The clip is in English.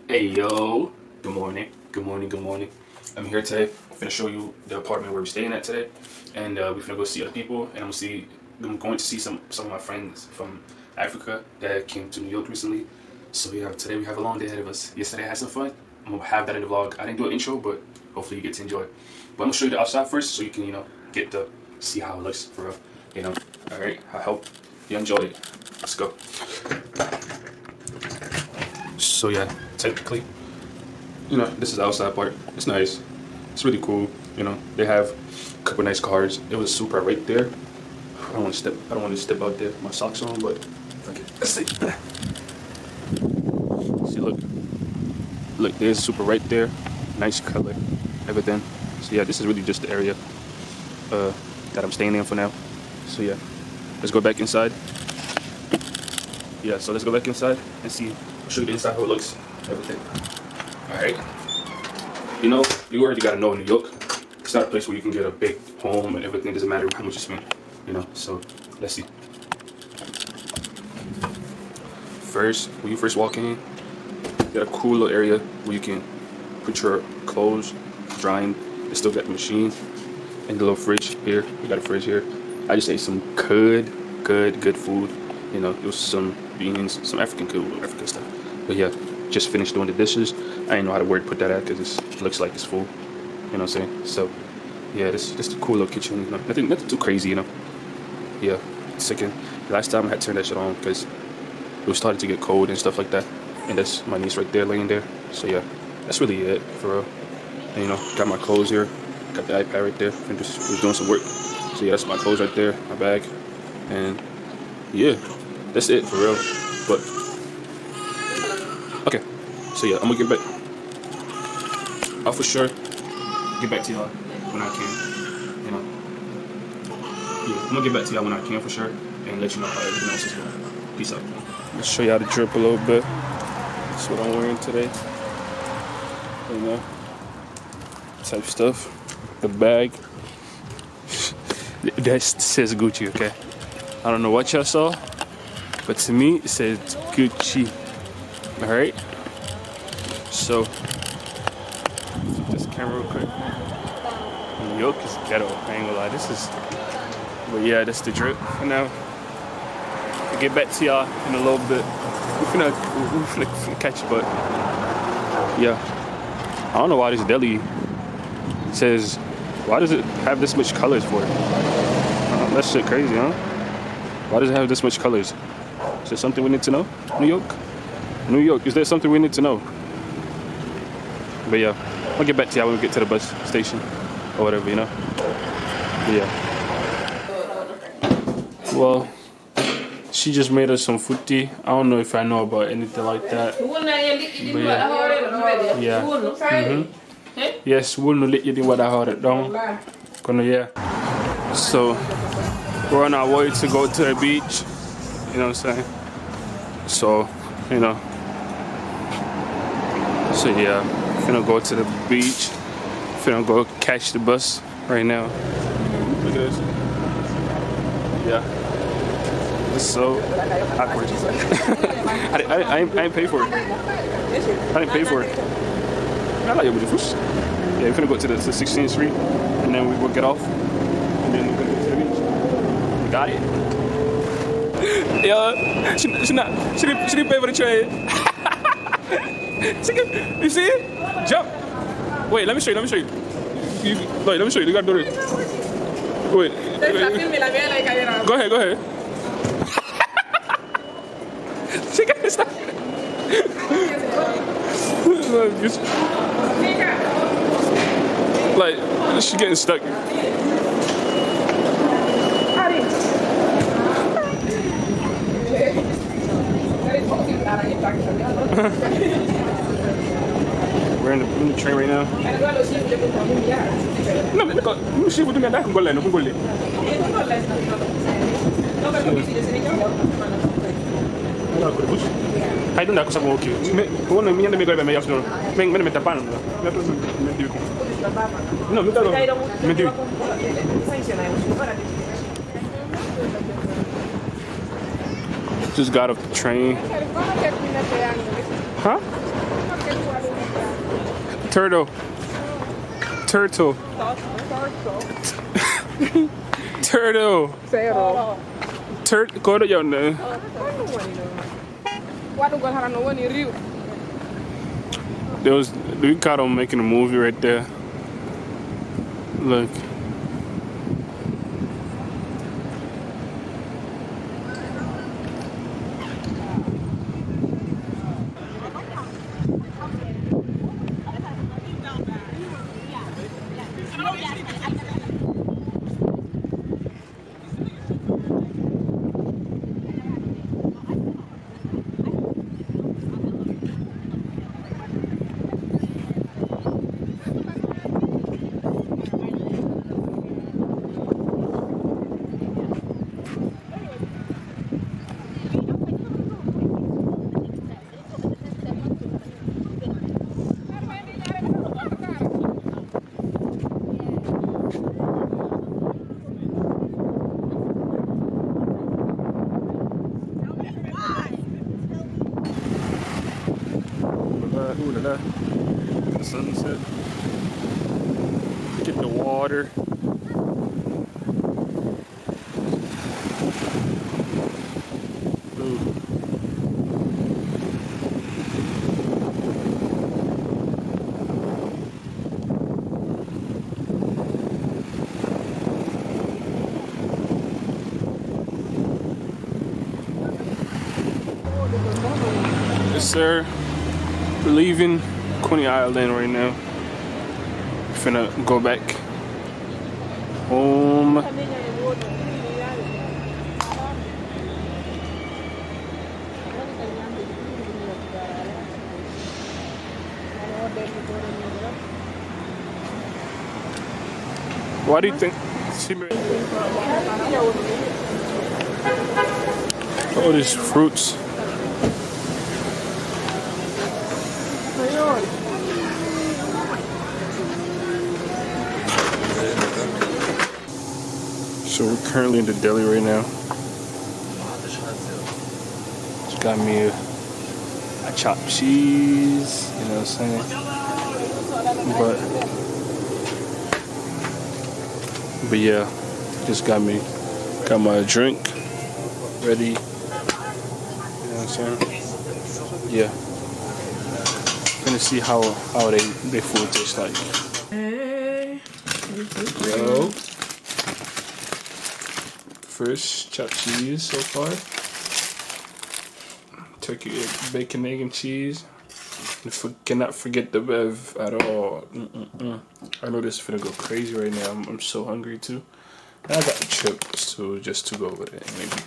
Hey yo, good morning, good morning, good morning. I'm here today. I'm gonna show you the apartment where we're staying at today, and we're gonna go see other people. And I'm going to see some of my friends from Africa that came to New York recently. So yeah, today we have a long day ahead of us. Yesterday I had some fun. I'm gonna have that in the vlog. I didn't do an intro, but hopefully you get to enjoy it. But I'm gonna show you the outside first, so you can get to see how it looks for real. All right. I hope you enjoy it. Let's go. So yeah, technically, this is the outside part. It's nice. It's really cool. They have a couple nice cars. It was super right there. I don't want to step out there with my socks on, but okay. Let's see. See, look. There's super right there. Nice color, everything. So yeah, this is really just the area that I'm staying in for now. So yeah, let's go back inside. Yeah, so let's go back inside and see. I'll show you the inside how it looks. Everything. Alright. You already gotta know in New York, it's not a place where you can get a big home and everything. It doesn't matter how much you spend. So let's see. First, when you first walk in, you got a cool little area where you can put your clothes drying. They still got the machine and the little fridge here. We got a fridge here. I just ate some good food. It was some beans, some African stuff. But yeah, just finished doing the dishes. I didn't know how to put that at because it looks like it's full. You know what I'm saying? So yeah, this is a cool little kitchen. Nothing too crazy. Yeah. Second, last time I had to turn that shit on because it was starting to get cold and stuff like that. And that's my niece right there laying there. So yeah, that's really it for real. And, got my clothes here. Got the iPad right there. And just was doing some work. So yeah, that's my clothes right there, my bag, and yeah, that's it for real. But okay, so yeah, I'm gonna get back. I'll for sure get back to y'all when I can. Yeah, I'm gonna get back to y'all when I can for sure, and let you know how everything else is going. Peace out. Let's show y'all the drip a little bit. That's what I'm wearing today. Type stuff. The bag. That says Gucci, okay? I don't know what y'all saw, but to me it says Gucci. Alright? So, this camera real quick. New York is ghetto, I ain't gonna lie. But yeah, that's the drip for now. I'll get back to y'all in a little bit. We're finna catch it, but yeah. I don't know why this Deli says, why does it have this much colors for it? That shit crazy, huh? Why does it have this much colors? Is there something we need to know? New York, is there something we need to know? But yeah, I'll get back to y'all when we get to the bus station or whatever, But yeah. Well, she just made us some footy. I don't know if I know about anything like that. But yeah. Mm-hmm. Yes, we'll not let you do what I heard it down. Yeah. So we're on our way to go to the beach. You know what I'm saying? So, So yeah, finna go to the beach. Finna go catch the bus right now. Look at this. Yeah. It's so awkward. I ain't pay for it. I didn't pay for it. I like it with the fish. Yeah, we're gonna go to the 16th Street, and then we will get off, and then we're gonna go to the beach. You got it? Yeah, she didn't pay for the train. You see it? Jump. Wait, let me show you. Wait, let me show you. You gotta do it. Wait. Go ahead. She can't stop. Like, she's getting stuck. We're in the train right now. No, look, she would do that. I don't know como que bueno minha me gosta meio assim me tapando não me tá me just got off the train. Huh? Turtle. Turtle. Turtle. Zero. Go to your name. We caught him making a movie right there. Look. The sunset. Get the water. Ooh. Yes, sir. We're leaving Coney Island right now. Finna go back home. Why do you think? Oh, these fruits. So we're currently in the deli right now. Just got me a chopped cheese, you know what I'm saying? But yeah, just got my drink ready. You know what I'm saying? Yeah. Gonna see how they food tastes like. Hey. Yo. First chopped cheese so far. Turkey, bacon, egg, and cheese. Cannot forget the bev at all. I know this is gonna go crazy right now. I'm so hungry too. And I got the chips too, just to go with it maybe.